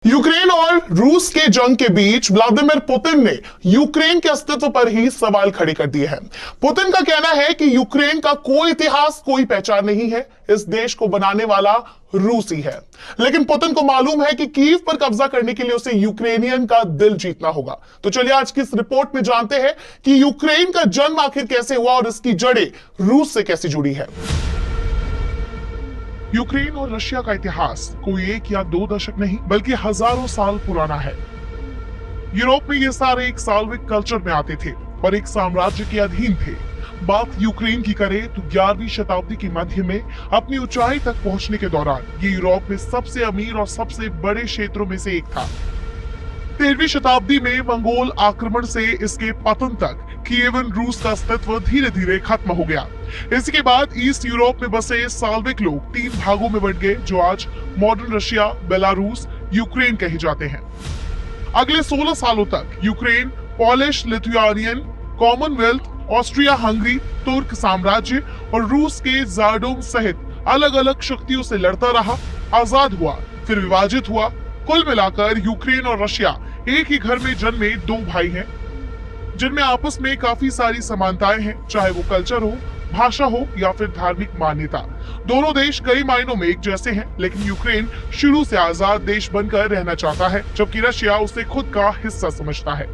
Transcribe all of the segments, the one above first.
Ukraine और रूस के जंग के बीच व्लादिमीर पुतिन ने यूक्रेन के अस्तित्व पर ही सवाल खड़े कर दिए हैं। पुतिन का कहना है कि यूक्रेन का कोई इतिहास, कोई पहचान नहीं है, इस देश को बनाने वाला रूस ही है। लेकिन पुतिन को मालूम है कि कीव पर कब्जा करने के लिए उसे यूक्रेनियन का दिल जीतना होगा। तो चलिए आज की इस रिपोर्ट में जानते हैं कि यूक्रेन का जन्म आखिर कैसे हुआ और इसकी जड़ें रूस से कैसे जुड़ी है। यूक्रेन और रशिया का इतिहास कोई एक या दो दशक नहीं बल्कि हजारों साल पुराना है। यूरोप में ये सारे एक साल्विक कल्चर में आते थे और एक साम्राज्य के अधीन थे। बात यूक्रेन की करें तो 11वीं शताब्दी के मध्य में अपनी ऊंचाई तक पहुंचने के दौरान ये यूरोप में सबसे अमीर और सबसे बड़े क्षेत्रों में से एक था। 13वीं शताब्दी में मंगोल आक्रमण से इसके पतन तक कीवन रूस का अस्तित्व धीरे धीरे खत्म हो गया। इसके बाद ईस्ट यूरोप में बसे साल्विक लोग 3 भागों में बंट गए, जो आज मॉडर्न रशिया, बेलारूस, यूक्रेन कहे जाते हैं। अगले 16 सालों तक Ukraine Polish, Lithuanian, Commonwealth, Austria Hungary, तुर्क साम्राज्य और रूस के ज़ारडोम सहित अलग अलग शक्तियों से लड़ता रहा, आजाद हुआ, फिर विभाजित हुआ। कुल मिलाकर यूक्रेन और रशिया एक ही घर में जन्मे 2 भाई हैं, जिनमें आपस में काफी सारी समानताएं हैं, चाहे वो कल्चर हो, भाषा हो या फिर धार्मिक मान्यता। दोनों देश कई मायनों में एक जैसे हैं, लेकिन यूक्रेन शुरू से आजाद देश बनकर रहना चाहता है, जबकि रशिया उसे खुद का हिस्सा समझता है।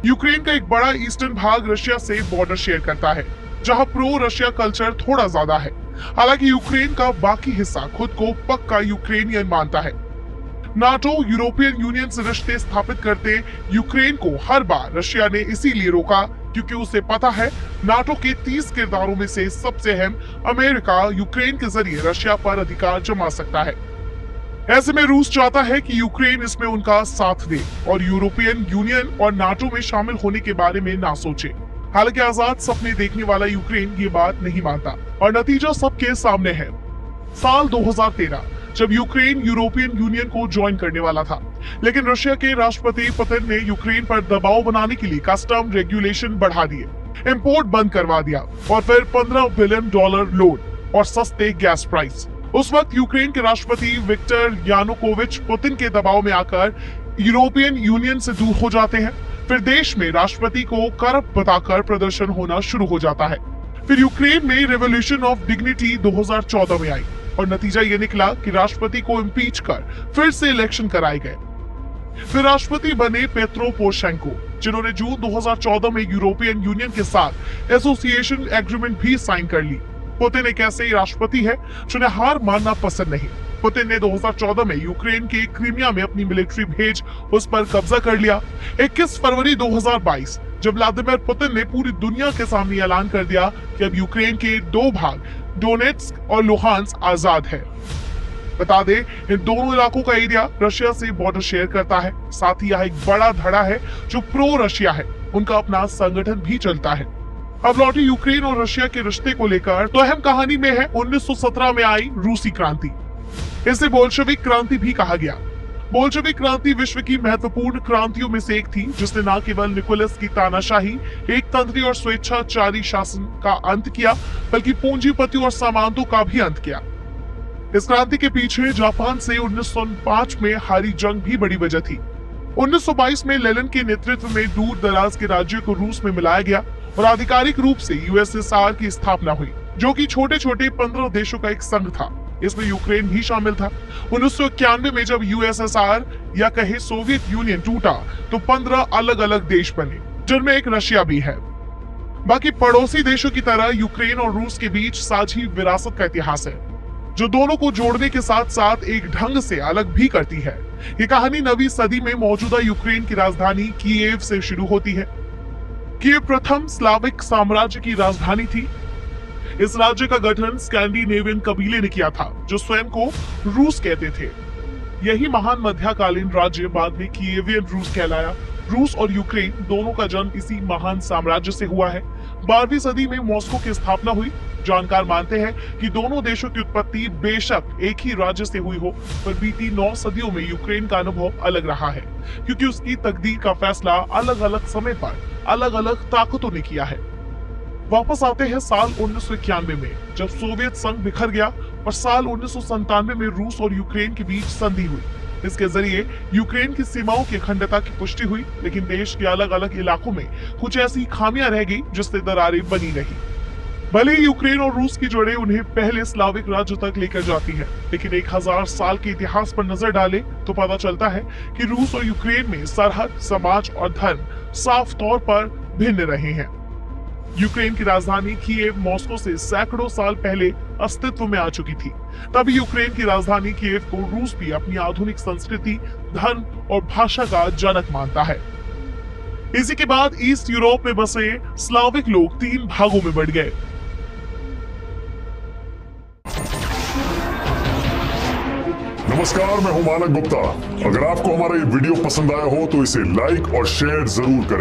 यूक्रेन का एक बड़ा ईस्टर्न भाग रशिया से बॉर्डर शेयर करता है, जहां प्रो रशिया कल्चर थोड़ा ज्यादा है। हालांकि यूक्रेन का बाकी हिस्सा खुद को पक्का यूक्रेनियन मानता है। नाटो यूरोपियन यूनियन से रिश्ते स्थापित करते यूक्रेन को हर बार रशिया ने इसीलिए रोका क्योंकि उसे पता है नाटो के 30 किरदारों में से सबसे अहम अमेरिका यूक्रेन के जरिए रशिया पर अधिकार जमा सकता है। ऐसे में रूस चाहता है कि यूक्रेन इसमें उनका साथ दे और यूरोपियन यूनियन और नाटो में शामिल होने के बारे में ना सोचे। हालांकि आजाद सपने देखने वाला यूक्रेन ये बात नहीं मानता और नतीजा सबके सामने है। साल 2013 जब यूक्रेन यूरोपियन यूनियन को ज्वाइन करने वाला था, लेकिन रशिया के राष्ट्रपति पुतिन ने यूक्रेन पर दबाव बनाने के लिए कस्टम रेगुलेशन बढ़ा दिए, इंपोर्ट बंद करवा दिया और फिर $15 बिलियन लोन और सस्ते गैस प्राइस। उस वक्त यूक्रेन के राष्ट्रपति विक्टर यानुकोविच पुतिन के दबाव में आकर यूरोपियन यूनियन से दूर हो जाते हैं। फिर देश में राष्ट्रपति को करप्ट बताकर प्रदर्शन होना शुरू हो जाता है। फिर यूक्रेन में रेवोल्यूशन ऑफ डिग्निटी 2014 में आई और नतीजा ये निकला कि राष्ट्रपति को इम्पीच कर फिर से इलेक्शन कराए गए। फिर राष्ट्रपति बने पेट्रो पोरोशेंको, जिन्होंने जून 2014 में यूरोपियन यूनियन के साथ एसोसिएशन एग्रीमेंट भी साइन कर ली। पुतिन एक ऐसे राष्ट्रपति है जिन्हें हार मानना पसंद नहीं। पुतिन ने 2014 में यूक्रेन के क्रीमिया में अपनी मिलिट्री भेज उस पर कब्जा कर लिया। 21 फरवरी 2022 जब व्लादिमीर पुतिन ने पूरी दुनिया के सामने ऐलान कर दिया कि अब यूक्रेन के 2 भाग डोनेट्स्क और लुहांस्क आजाद है। बता दें, इन दोनों इलाकों का एरिया रशिया से बॉर्डर शेयर करता है। साथ ही यहाँ एक बड़ा धड़ा है जो प्रो रशिया है, उनका अपना संगठन भी चलता है। अब लौटे यूक्रेन और रशिया के रिश्ते को लेकर तो अहम कहानी में है 1917 में आई रूसी क्रांति। इसे बोल्शेविक क्रांति भी कहा गया। बोल्शेविक क्रांति विश्व की महत्वपूर्ण क्रांतियों में से एक थी, जिसने न केवल निकोलस की तानाशाही, एकतंत्री और स्वेच्छाचारी शासन का अंत किया, बल्कि पूंजीपतियों और सामंतों का भी अंत किया। इस क्रांति के पीछे जापान से 1905 में हारी जंग भी बड़ी वजह थी। 1922 में लेनिन के नेतृत्व में दूर दराज के राज्यों को रूस में मिलाया गया और आधिकारिक रूप से यूएसएसआर की स्थापना हुई, जो कि छोटे छोटे 15 देशों का एक संघ था। इसमें यूक्रेन भी शामिल था। 1991 में जब यूएसएसआर या कहे सोवियत यूनियन टूटा तो 15 अलग अलग देश बने, जिनमें एक रशिया भी है। बाकी पड़ोसी देशों की तरह यूक्रेन और रूस के बीच साझी विरासत का इतिहास है, जो दोनों को जोड़ने के साथ साथ एक ढंग से अलग भी करती है। ये कहानी 9वीं सदी में मौजूदा यूक्रेन की राजधानी कीव से शुरू होती है। कीव प्रथम स्लाविक साम्राज्य की राजधानी थी। इस राज्य का गठन स्कैंडिनेवियन कबीले ने किया था, जो स्वयं को रूस कहते थे। यही महान मध्यकालीन राज्य बाद में कीवियन रूस कहलाया। रूस और यूक्रेन दोनों का जन्म इसी महान साम्राज्य से हुआ है। 12वीं सदी में मॉस्को की स्थापना हुई। जानकार मानते हैं कि दोनों देशों की उत्पत्ति बेशक एक ही राज्य से हुई हो, पर बीती 9 सदियों में यूक्रेन का अनुभव अलग रहा है, क्योंकि उसकी तकदीर का फैसला अलग अलग समय पर अलग अलग ताकतों ने किया है। वापस आते हैं साल 1991 में, जब सोवियत संघ बिखर गया और साल 1997 में रूस और यूक्रेन के बीच संधि हुई। इसके जरिए यूक्रेन की सीमाओं की अखंडता की पुष्टि हुई, लेकिन देश के अलग अलग इलाकों में कुछ ऐसी खामियां रह गई जिससे दरारें बनी रही। भले ही यूक्रेन और रूस की जड़ें उन्हें पहले स्लाविक राज्य तक लेकर जाती है, लेकिन 1000 साल के इतिहास पर नजर डालें तो पता चलता है कि रूस और यूक्रेन में सरहद, समाज और धर्म साफ तौर पर भिन्न रहे हैं। यूक्रेन की राजधानी कीव मॉस्को से सैकड़ों साल पहले अस्तित्व में आ चुकी थी। तभी यूक्रेन की राजधानी कीव को रूस भी अपनी आधुनिक संस्कृति, धर्म और भाषा का जनक मानता है। इसी के बाद ईस्ट यूरोप में बसे स्लाविक लोग 3 भागों में बढ़ गए। नमस्कार, मैं हूं मानक गुप्ता। अगर आपको हमारा ये वीडियो पसंद आया हो तो इसे लाइक और शेयर जरूर करें।